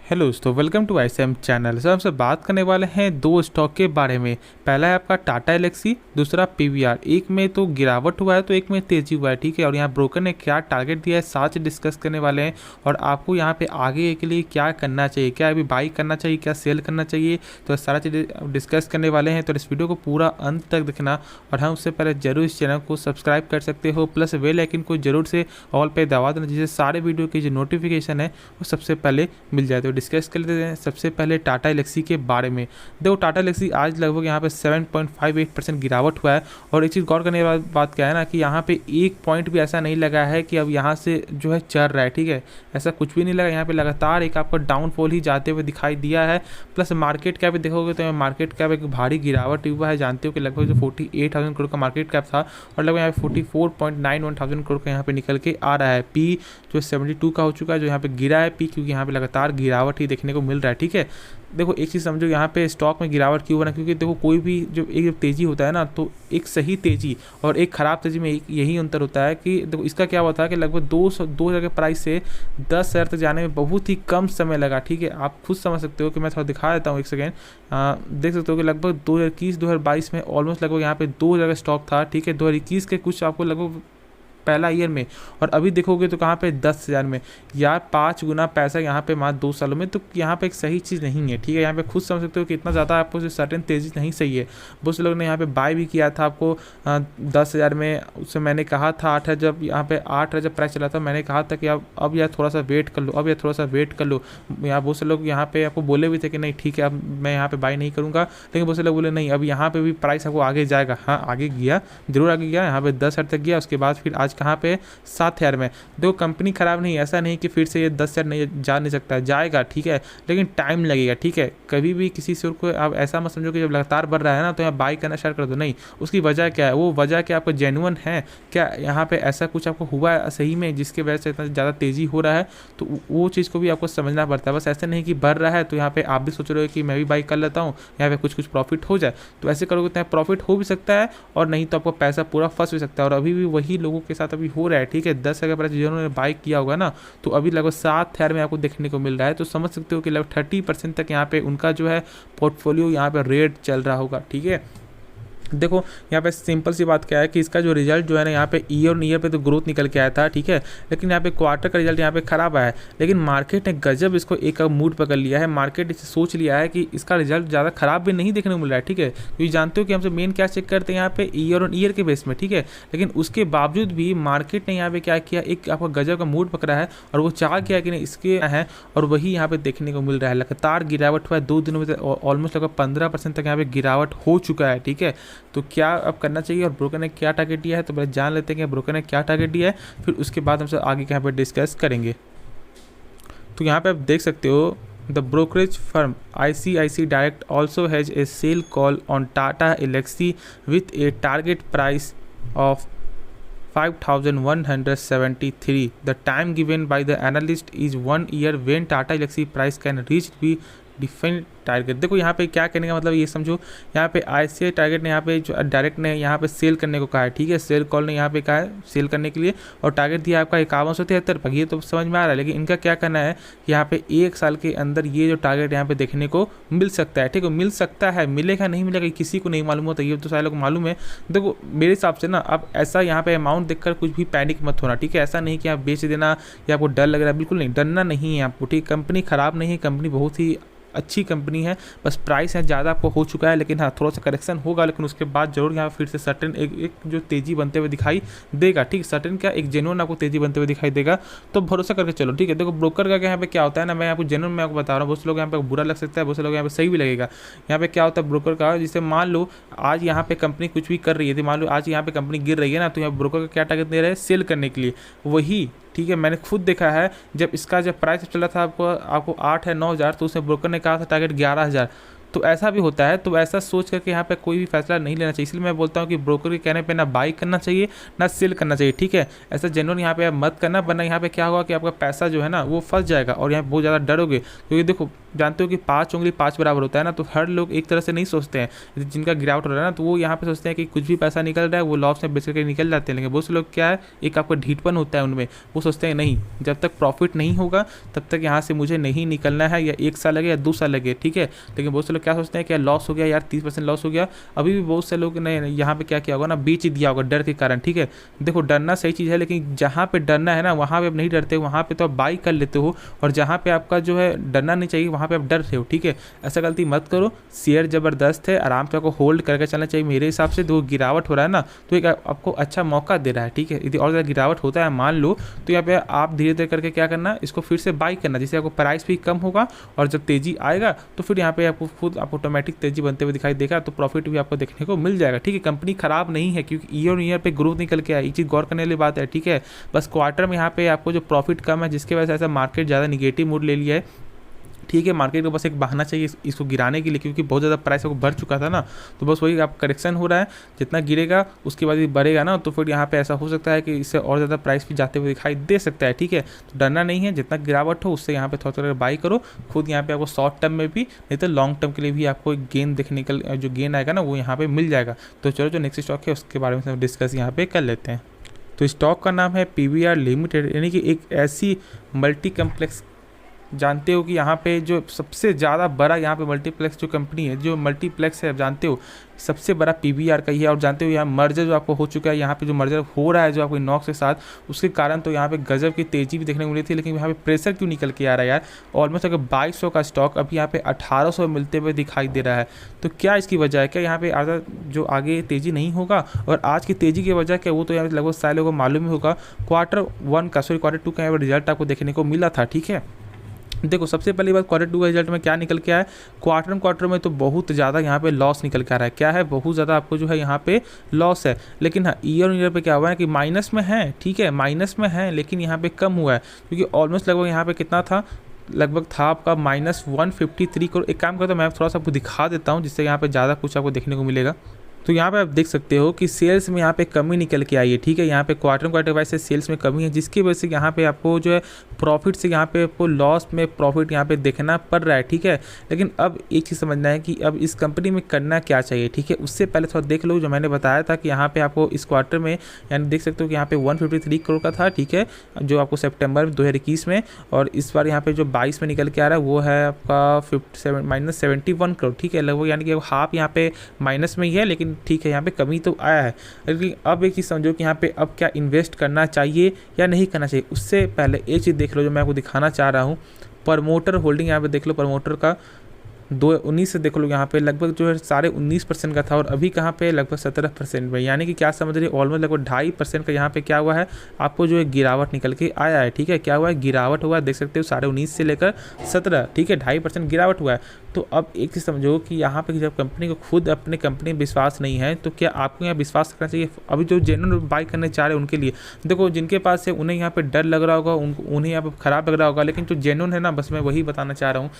Hello दोस्तों, welcome to ICM channel. Sir हमसे बात करने वाले हैं दो स्टॉक के बारे में। पहला है आपका टाटा एलेक्सी, दूसरा PVR। एक में तो गिरावट हुआ है तो एक में तेजी हुआ है, ठीक है। और यहाँ ब्रोकर ने क्या टारगेट दिया है साथ डिस्कस करने वाले हैं। और आपको यहाँ पे आगे के लिए क्या करना चाहिए, क्या अभी बाई करना चाहिए, क्या सेल करना चाहिए, तो सारा चीज़ें डिस्कस करने वाले हैं। तो इस वीडियो को पूरा अंत तक देखना। और हम उससे पहले जरूर इस चैनल को सब्सक्राइब कर सकते हो, प्लस बेल आइकन को जरूर से ऑल पे दबा देना, जिससे सारे वीडियो की जो नोटिफिकेशन है वो सबसे पहले मिल जाए। तो डिस्कस कर लेते हैं सबसे पहले टाटा एलेक्सी के बारे में। देखो टाटा एलेक्सी आज लगभग यहाँ पे 7.58% गिरावट हुआ है। और एक चीज़ गौर करने वाली बात क्या है ना, कि यहाँ पे एक पॉइंट भी ऐसा नहीं लगा है कि अब यहाँ से जो है चल रहा है, ठीक है। ऐसा कुछ भी नहीं लगा, यहाँ पे लगातार एक आपको डाउनफॉल ही जाते हुए दिखाई दिया है। प्लस मार्केट कैप देखोगे तो मार्केट कैप एक भारी गिरावट हुआ है। जानते हो कि लगभग जो 48,000 करोड़ का मार्केट कैप था और लगभग यहाँ पे 44.91,000 करोड़ का यहाँ पे निकल के आ रहा है। पी जो 72 का हो चुका है, जो यहाँ पे गिरा है पी, क्योंकि यहाँ पे लगातार गिरावट ही देखने को मिल रहा है, ठीक है। देखो एक चीज़ समझो, यहाँ पे स्टॉक में गिरावट क्यों बना, क्योंकि देखो कोई भी जो एक तेज़ी होता है ना, तो एक सही तेज़ी और एक ख़राब तेज़ी में यही अंतर होता है कि देखो इसका क्या हुआ था कि लगभग 200 के प्राइस से 10,000 तक जाने में बहुत ही कम समय लगा, ठीक है। आप खुद समझ सकते हो कि मैं थोड़ा दिखा देता हूँ एक सेकेंड। देख सकते हो कि लगभग 2021-2022 में ऑलमोस्ट लगभग यहाँ पे 2,000 का स्टॉक था, ठीक है। 2021 के कुछ आपको लगभग पहला ईयर में, और अभी देखोगे तो कहाँ पे 10,000 में। यार 5 गुना पैसा यहाँ पे मात्र 2 सालों में, तो यहाँ पे एक सही चीज़ नहीं है, ठीक है। यहाँ पे खुद समझ सकते हो कि इतना ज़्यादा आपको सर्टेन तेज़ी नहीं सही है। बहुत से लोग ने यहाँ पे बाय भी किया था आपको 10,000 में। उससे मैंने कहा था 8,000, जब यहाँ पे 8,000 जब प्राइस चला था, मैंने कहा था कि अब यार थोड़ा सा वेट कर लो, अब यार थोड़ा सा वेट कर लो। यहाँ बहुत से लोग यहाँ पे आपको बोले भी थे कि नहीं ठीक है, अब मैं यहाँ पे बाय नहीं करूँगा। लेकिन बहुत से लोग बोले नहीं, अब यहाँ पे भी प्राइस आपको आगे जाएगा। हाँ आगे गया, जरूर आगे गया, यहाँ पे 10,000 तक गया। उसके बाद फिर आज कहाँ पे 7,000 में। देखो कंपनी खराब नहीं है, ऐसा नहीं कि फिर से ये 10,000 नहीं जा नहीं सकता, जाएगा, ठीक है, लेकिन टाइम लगेगा, ठीक है। कभी भी किसी से को आप ऐसा मत समझो कि जब लगातार बढ़ रहा है ना तो यहाँ बाई करना स्टार्ट कर दो, नहीं। उसकी वजह क्या है, वो वजह क्या आपको जेन्युइन है क्या, यहाँ पे ऐसा कुछ आपको हुआ है सही में जिसकी वजह से इतना ज़्यादा तेज़ी हो रहा है, तो वो चीज़ को भी आपको समझना पड़ता है। बस ऐसा नहीं कि बढ़ रहा है तो यहाँ पे आप भी सोच रहे हो कि मैं भी बाई कर लेता हूँ, यहाँ पे कुछ प्रॉफिट हो जाए। तो ऐसे करोगे तो प्रॉफिट हो भी सकता है और नहीं तो आपको पैसा पूरा फंस भी सकता है। और अभी भी वही लोगों के साथ अभी हो रहा है, ठीक है। 10,000 का प्राइस जिन्होंने बाई किया होगा ना, तो अभी लगभग 7,000 में आपको देखने को मिल रहा है। तो समझ सकते हो कि लगभग 30% तक यहाँ पे उनका जो है पोर्टफोलियो यहाँ पे रेट चल रहा होगा, ठीक है। देखो यहाँ पे सिंपल सी बात क्या है कि इसका जो रिजल्ट जो है ना, यहाँ पे ईयर ऑन ईयर पे तो ग्रोथ निकल के आया था, ठीक है। लेकिन यहाँ पे क्वार्टर का रिजल्ट यहाँ पे खराब आया है। लेकिन मार्केट ने गजब इसको एक मूड पकड़ लिया है। मार्केट इसे सोच लिया है कि इसका रिजल्ट ज़्यादा खराब भी नहीं देखने को मिल रहा है, ठीक है। क्योंकि जानते हो कि हमसे मेन क्या चेक करते हैं यहाँ पे, ईयर ऑन ईयर के बेस में, ठीक है। लेकिन उसके बावजूद भी मार्केट ने यहाँ पे क्या किया, एक आपका गजब का मूड पकड़ा है और वो चाह किया कि नहीं इसके है, और वही यहाँ पे देखने को मिल रहा है। लगातार गिरावट हुआ है 2 दिनों में, ऑलमोस्ट लगभग 15% तक यहाँ पे गिरावट हो चुका है, ठीक है। तो क्या अब करना चाहिए और ब्रोकर ने क्या टारगेट दिया है, तो पहले जान लेते हैं कि ब्रोकर ने क्या टारगेट दिया है, फिर उसके बाद हम सब आगे यहाँ पे डिस्कस करेंगे। तो यहाँ पे आप देख सकते हो, the brokerage firm ICICI Direct also has a sale call on Tata Elxsi with a target price of 5,173. The time given by the analyst is 1 year when Tata Elxsi price can reach be different target. देखो यहाँ पे क्या करने का मतलब ये समझो, यहाँ पे ICICI टारगेट ने यहाँ पे जो डायरेक्ट ने यहाँ पे सेल करने को कहा है, ठीक है। सेल कॉल ने यहाँ पे कहा है सेल करने के लिए, और टारगेट दिया आपका 5173 पर। ये तो समझ में आ रहा है, लेकिन इनका क्या करना है, यहाँ पे 1 साल के अंदर ये जो टारगेट यहाँ पे देखने को मिल सकता है, ठीक है। मिल सकता है, मिलेगा नहीं मिलेगा किसी को नहीं मालूम होता, ये तो सारे लोग मालूम है। देखो मेरे हिसाब से ना, आप ऐसा यहाँ पे अमाउंट देखकर कुछ भी पैनिक मत होना, ठीक है। ऐसा नहीं कि आप बेच देना या आपको डर लग रहा है, बिल्कुल नहीं, डरना नहीं है आपको, ठीक। कंपनी खराब नहीं है, कंपनी बहुत ही अच्छी कंपनी है, बस प्राइस है ज़्यादा आपको हो चुका है। लेकिन हाँ थोड़ा सा करेक्शन होगा, लेकिन उसके बाद जरूर यहाँ फिर से सर्टेन एक जो तेज़ी बनते हुए दिखाई देगा, ठीक। सर्टेन क्या, एक जेन्युइन आपको तेज़ी बनते हुए दिखाई देगा, तो भरोसा करके चलो, ठीक है। देखो ब्रोकर का यहाँ पे क्या होता है ना, मैं आपको जेन्युइन मैं आपको बता रहा हूँ। बहुत से लोग यहाँ पे बुरा लग सकता है, बहुत से लोग यहाँ पे सही भी लगेगा। यहाँ पे क्या होता है ब्रोकर का, जिससे मान लो आज यहाँ पे कंपनी कुछ भी कर रही है, मान लो आज यहाँ पे कंपनी गिर रही है ना, तो यहाँ ब्रोकर का क्या टारगेट दे रहा है, सेल करने के लिए वही, ठीक है। मैंने खुद देखा है, जब इसका जब प्राइस चला था आपको 8 है 9,000, तो उसने ब्रोकर ने कहा था टारगेट 11,000। तो ऐसा भी होता है। तो ऐसा सोच करके यहाँ पे कोई भी फैसला नहीं लेना चाहिए। इसलिए मैं बोलता हूँ कि ब्रोकर के कहने पे ना बाई करना चाहिए ना सेल करना चाहिए, ठीक है। ऐसा जेन्युइन यहाँ पे मत करना, वरना यहाँ पे क्या होगा कि आपका पैसा जो है ना वो फंस जाएगा और यहाँ बहुत ज़्यादा डरोगे। क्योंकि देखो जानते हो कि 5 उंगली 5 बराबर होता है ना, तो हर लोग एक तरह से नहीं सोचते हैं। जिनका गिरावट हो रहा है ना, तो वो यहाँ पे सोचते हैं कि कुछ भी पैसा निकल रहा है वो लॉस में बेच करके निकल जाते हैं। लेकिन बहुत से लोग क्या है, एक आपका ढीठपन होता है उनमें, वो सोचते हैं नहीं, जब तक प्रॉफिट नहीं होगा तब तक यहाँ से मुझे नहीं निकलना है, या 1 साल लगे या 2 साल लगे, ठीक है। लेकिन बहुत से लोग क्या सोचते हैं कि लॉस हो गया यार, 30% लॉस हो गया। अभी भी बहुत से लोग ने यहाँ पे क्या किया होगा ना, बेच दिया होगा डर के कारण, ठीक है। देखो डरना सही चीज़ है, लेकिन जहाँ पे डरना है ना वहाँ पे आप नहीं डरते, वहाँ पे तो आप बाई कर लेते हो। और जहाँ पे आपका जो है डरना नहीं चाहिए वहाँ पे आप डर रहे हो, ठीक है। ऐसा गलती मत करो। शेयर ज़बरदस्त है, आराम से आपको होल्ड करके चलना चाहिए मेरे हिसाब से। तो गिरावट हो रहा है ना, तो एक आपको अच्छा मौका दे रहा है, ठीक है। यदि और ज़्यादा गिरावट होता है मान लो, तो यहाँ पे आप धीरे धीरे करके क्या करना, इसको फिर से बाई करना, जिससे आपको प्राइस भी कम होगा। और जब तेज़ी आएगा तो फिर यहाँ पे आपको खुद आप ऑटोमेटिक तेज़ी बनते हुए दिखाई देगा, तो प्रॉफिट भी आपको देखने को मिल जाएगा, ठीक है। कंपनी खराब नहीं है, क्योंकि ईयर ऑन ईयर पे ग्रोथ निकल के आए, एक चीज़ गौर करने वाली बात है, ठीक है। बस क्वार्टर में यहाँ पे आपको जो प्रॉफिट कम है, जिसकी वजह से ऐसा मार्केट ज़्यादा निगेटिव मूड ले लिया है, ठीक है। मार्केट को बस एक बहाना चाहिए इसको गिराने के लिए, क्योंकि बहुत ज़्यादा प्राइस आपको बढ़ चुका था ना, तो बस वही आप करेक्शन हो रहा है। जितना गिरेगा उसके बाद भी बढ़ेगा ना, तो फिर यहाँ पे ऐसा हो सकता है कि इससे और ज़्यादा प्राइस भी जाते हुए दिखाई दे सकता है, ठीक है। तो डरना नहीं है, जितना गिरावट हो उससे यहाँ पे थोड़ा थोड़ा बाई करो खुद। यहाँ पे आपको शॉर्ट टर्म में भी, नहीं तो लॉन्ग टर्म के लिए भी आपको गेन देखने का जो गेन आएगा ना वो यहाँ पर मिल जाएगा। तो चलो जो नेक्स्ट स्टॉक है उसके बारे में हम डिस्कस यहाँ पे कर लेते हैं। तो स्टॉक का नाम है PVR लिमिटेड, यानी कि एक ऐसी मल्टी कम्प्लेक्स, जानते हो कि यहाँ पे जो सबसे ज़्यादा बड़ा यहाँ पे मल्टीप्लेक्स जो कंपनी है, जो मल्टीप्लेक्स है, जानते हो सबसे बड़ा PVR का ही है। और जानते हो यहाँ मर्जर जो आपको हो चुका है, यहाँ पे जो मर्जर हो रहा है जो आपको इनॉक्स के साथ, उसके कारण तो यहाँ पे गजब की तेज़ी भी देखने को मिली थी। लेकिन यहाँ पे प्रेशर क्यों निकल के आ रहा है यार, ऑलमोस्ट अगर 2200 का स्टॉक अभी यहाँ पे 1800 मिलते हुए दिखाई दे रहा है। तो क्या इसकी वजह है, क्या यहाँ पे आधा जो आगे तेज़ी नहीं होगा? और आज की तेज़ी की वजह क्या, वो तो यहाँ पे लगभग सारे लोगों को मालूम ही होगा। Q2 का यहाँ पर रिजल्ट आपको देखने को मिला था, ठीक है। देखो सबसे पहली बात, Q2 का रिजल्ट में क्या निकल के आया है, क्वार्टर में तो बहुत ज़्यादा यहाँ पे लॉस निकल के आ रहा है। क्या है, बहुत ज़्यादा आपको जो है यहाँ पे लॉस है। लेकिन हाँ ईयर ऑन ईयर पे क्या हुआ है कि माइनस में है, ठीक है, माइनस में है, लेकिन यहाँ पे कम हुआ है। क्योंकि ऑलमोस्ट लगभग यहाँ पे कितना था, लगभग था आपका -153 करोड़। एक काम करता हूँ मैं थोड़ा सा आपको दिखा देता हूँ, जिससे यहाँ पे ज़्यादा कुछ आपको देखने को मिलेगा। तो यहाँ पे आप देख सकते हो कि सेल्स में यहाँ पे कमी निकल के आई है, ठीक है। यहाँ पे क्वार्टर वाइज से सेल्स में कमी है, जिसकी वजह से यहाँ पे आपको जो है प्रॉफिट से यहाँ पे आपको लॉस में प्रॉफिट यहाँ पे देखना पड़ रहा है, ठीक है। लेकिन अब एक चीज़ समझना है कि अब इस कंपनी में करना क्या चाहिए, ठीक है। उससे पहले थोड़ा देख लो जो मैंने बताया था कि यहाँ पे आपको इस क्वार्टर में यानी देख सकते हो कि यहाँ पे 153 करोड़ का था, ठीक है, जो आपको सितंबर 2021 में। और इस बार यहाँ पे जो 22 में निकल के आ रहा है वो है आपका -71 करोड़, ठीक है, लगभग यानी कि हाफ यहाँ पे माइनस में ही है। लेकिन ठीक है यहाँ पे कमी तो आया है। लेकिन अब एक चीज़ समझो कि यहाँ पे अब क्या इन्वेस्ट करना चाहिए या नहीं करना चाहिए। उससे पहले एक चीज़ देख लो जो मैं आपको दिखाना चाह रहा हूँ, प्रमोटर होल्डिंग। यहाँ पे देख लो प्रमोटर का 2019 से देख लो यहाँ पे लगभग जो है 19.5% का था, और अभी कहाँ पे लगभग 17% में। यानी कि क्या समझ रहे, ऑलमोस्ट लगभग 2.5% का यहाँ पे क्या हुआ है, आपको जो है गिरावट निकल के आया है, ठीक है। क्या हुआ है, गिरावट हुआ है, देख सकते हो 19.5 से लेकर 17, ठीक है, 2.5% गिरावट हुआ है। तो अब एक चीज़ समझो कि यहाँ पे जब कंपनी को खुद अपने कंपनी में विश्वास नहीं है, तो क्या आपको यहाँ विश्वास रखना चाहिए। अभी जो जेन्युइन बाई करने चाह रहे हैं उनके लिए देखो, जिनके पास है उन्हें यहाँ पे डर लग रहा होगा, उन्हें यहाँ पे ख़राब लग रहा होगा। लेकिन जो जेन्युइन है ना, बस मैं वही बताना चाह रहा हूँ।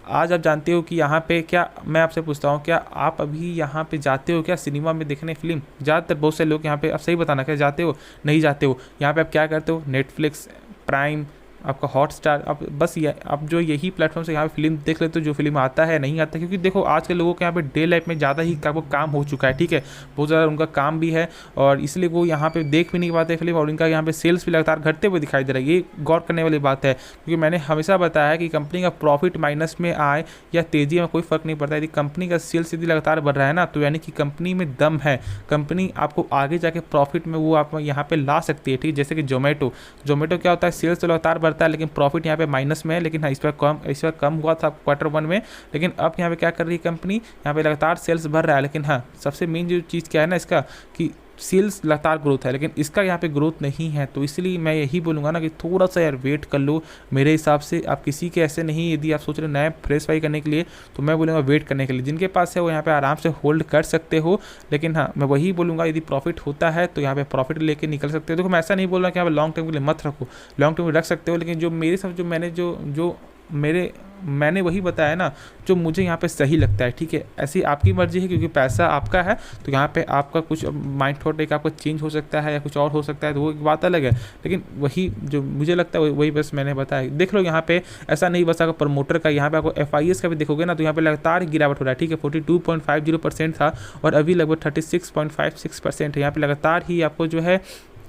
आज आप जानते हो कि यहाँ पे क्या, मैं आपसे पूछता हूँ, क्या आप अभी यहाँ पे जाते हो क्या सिनेमा में देखने फिल्म? ज़्यादातर बहुत से लोग यहाँ पे, आप सही बताना, क्या जाते हो, नहीं जाते हो? यहाँ पे आप क्या करते हो, नेटफ्लिक्स, प्राइम, आपका हॉटस्टार, आप बस ये आप जो यही प्लेटफॉर्म से यहाँ पे फिल्म देख लेते हो, जो फिल्म आता है नहीं आता। क्योंकि देखो आज के लोगों के यहाँ पे डे लाइफ में ज़्यादा ही वो काम हो चुका है, ठीक है, बहुत ज़्यादा उनका काम भी है, और इसलिए वो यहाँ पे देख भी नहीं पाते फिल्म, और इनका यहाँ पे सेल्स भी लगातार घटते हुए दिखाई दे रहा है। ये गौर करने वाली बात है, क्योंकि मैंने हमेशा बताया कि कंपनी का प्रॉफिट माइनस में आए या तेज़ी में कोई फ़र्क नहीं पड़ता। यदि कंपनी का सेल्स यदि लगातार बढ़ रहा है ना, तो यानी कि कंपनी में दम है, कंपनी आपको आगे जाके प्रॉफिट में वो आप यहाँ पे ला सकती है, ठीक है। जैसे कि जोमेटो क्या होता है, सेल्स तो लगातार बढ़ता है, लेकिन प्रॉफिट यहाँ पे माइनस में है। लेकिन हाँ इस बार कम हुआ था Q1 में। लेकिन अब यहाँ पे क्या कर रही है कंपनी, यहाँ पे लगातार सेल्स बढ़ रहा है। लेकिन हाँ सबसे मेन जो चीज़ क्या है ना इसका, कि सेल्स लगातार ग्रोथ है, लेकिन इसका यहाँ पे ग्रोथ नहीं है। तो इसलिए मैं यही बोलूँगा ना कि थोड़ा सा यार वेट कर लो। मेरे हिसाब से आप किसी के ऐसे नहीं, यदि आप सोच रहे हो नए फ्रेश बाई करने के लिए, तो मैं बोलूँगा वेट करने के लिए। जिनके पास है वो यहाँ पे आराम से होल्ड कर सकते हो। लेकिन हाँ मैं वही बोलूँगा, यदि प्रॉफिट होता है तो यहाँ पे प्रॉफिट लेके निकल सकते हो। देखो मैं ऐसा नहीं बोल रहा कि यहाँ पे लॉन्ग टर्म के लिए मत रखो, लॉन्ग टर्म में रख सकते हो। लेकिन जो मेरे साथ जो मैंने जो मेरे मैंने वही बताया ना जो मुझे यहाँ पे सही लगता है, ठीक है। ऐसी आपकी मर्जी है, क्योंकि पैसा आपका है, तो यहाँ पे आपका कुछ माइंड थॉट एक आपका चेंज हो सकता है या कुछ और हो सकता है, तो वो एक बात अलग है। लेकिन वही जो मुझे लगता है वही बस मैंने बताया। देख लो यहाँ पे ऐसा नहीं बस आपका प्रमोटर का, यहाँ पे आपको FIS का भी देखोगे ना, तो यहाँ पे लगातार गिरावट हो रहा है, ठीक है। 42.50% था और अभी लगभग 36.56% है। यहाँ पे लगातार ही आपको जो है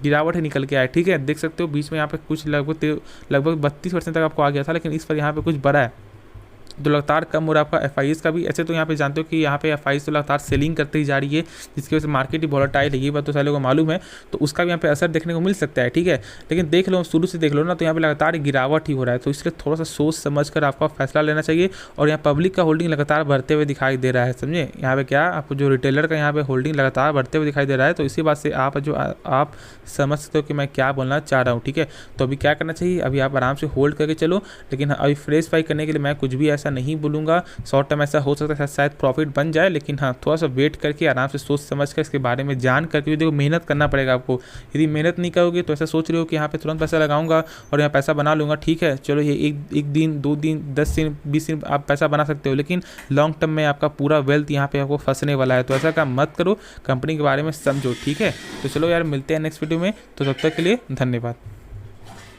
गिरावट ही निकल के आया, ठीक है। देख सकते हो बीच में यहाँ पे कुछ लगभग 32% तक आपको आ गया था, लेकिन इस पर यहाँ पे कुछ बढ़ा है, तो लगातार कम हो रहा है आपका FIS का भी। ऐसे तो यहाँ पे जानते हो कि यहाँ पे FIS तो लगातार सेलिंग करते ही जा रही है, जिसकी वजह से मार्केट ही वोलेटाइल है, ये बात तो सारे को मालूम है। तो उसका भी यहाँ पे असर देखने को मिल सकता है, ठीक है। लेकिन देख लो शुरू से देख लो ना, तो यहाँ पे लगातार गिरावट ही हो रहा है, तो इसलिए थोड़ा सा सोच समझ कर आपका फैसला लेना चाहिए। और यहाँ पब्लिक का होल्डिंग लगातार बढ़ते हुए दिखाई दे रहा है, समझे। यहाँ पे क्या आपको जो रिटेलर का यहाँ पे होल्डिंग लगातार बढ़ते हुए दिखाई दे रहा है, तो इसी बात से आप समझ सकते हो कि मैं क्या बोलना चाह रहा हूँ, ठीक है। तो अभी क्या करना चाहिए, अभी आप आराम से होल्ड करके चलो। लेकिन अभी फ्रेश बाई करने के लिए मैं कुछ भी ऐसा नहीं बोलूँगा। शॉर्ट टर्म ऐसा हो सकता है शायद प्रॉफिट बन जाए, लेकिन हाँ थोड़ा सा वेट करके आराम से सोच समझ कर इसके बारे में जान करके, देखो मेहनत करना पड़ेगा आपको। यदि मेहनत नहीं करोगे तो ऐसा सोच रहे हो कि यहाँ पे तुरंत पैसा लगाऊंगा और यहाँ पैसा बना लूँगा, ठीक है। चलो ये एक दिन 2 दिन 10 दिन 20 दिन आप पैसा बना सकते हो, लेकिन लॉन्ग टर्म में आपका पूरा वेल्थ यहाँ पे आपको फंसने वाला है। तो ऐसा काम मत करो, कंपनी के बारे में समझो, ठीक है। तो चलो यार मिलते हैं नेक्स्ट वीडियो में, तो तब तक के लिए धन्यवाद।